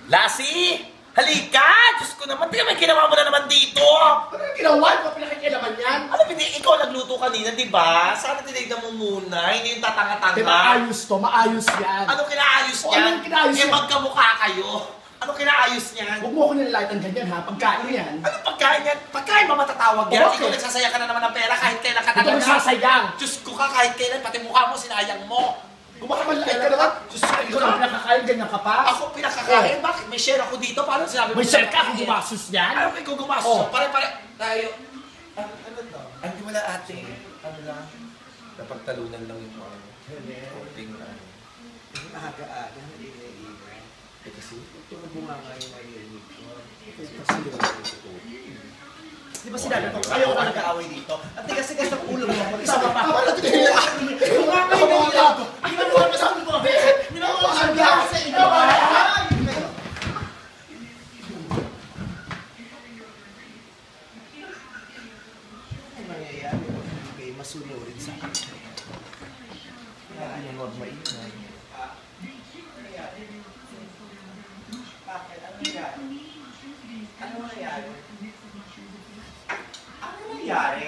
Lassie! Halika! Diyos ko naman, tingnan may ginawa mo na naman dito! Ano yung ginawa? Ano pinakikilaman yan? Alam mo, ikaw nagluto kanina, di ba? Sana tinignan mo muna, hindi yung tatanga-tanga. Maayos to, maayos yan. Ano kinaayos niyan? Anong kinaayos yan? Magkamukha kayo. Ano kinaayos niyan? Huwag mo ko nilalitan ganyan ha, pagkain yan. Anong pagkain yan? Pagkain ba matatawag yan? Ikaw nagsasaya ka na naman ng pera kahit kailan ka talaga. Ito nagsasayang. Diyos ko ka kahit kailan, pati mukha mo sinayang mo. Kumakamalait ka naman. Diyos ko, Ikaw lang pinakakain, ganyan ka pa. Ako pinakakain? Bakit? May share ako dito? Paano sinabi mo? May share ka kung gumasos yan? Ano ikaw gumasos? Pare-pare. Tayo. Ano to? Hindi wala ate. Ano lang? Napagtalunan lang yung mga coating na. Aga-aga. Kasi? Ito na bumanga yung marinig ko. Di ba sinabi ko, ayaw ko nag-aaway dito? At tigas-tigas ng ulo mo, mag-isama pa. Bumanga yung marinig ko. Di ba naman masabi ko? Di ba naman masabi ko sa inyo? Ano nangyayari? May masunurin sa akin. Huwag maingat. Bakit? Ano nangyari? Ano nangyari? Ano nangyari?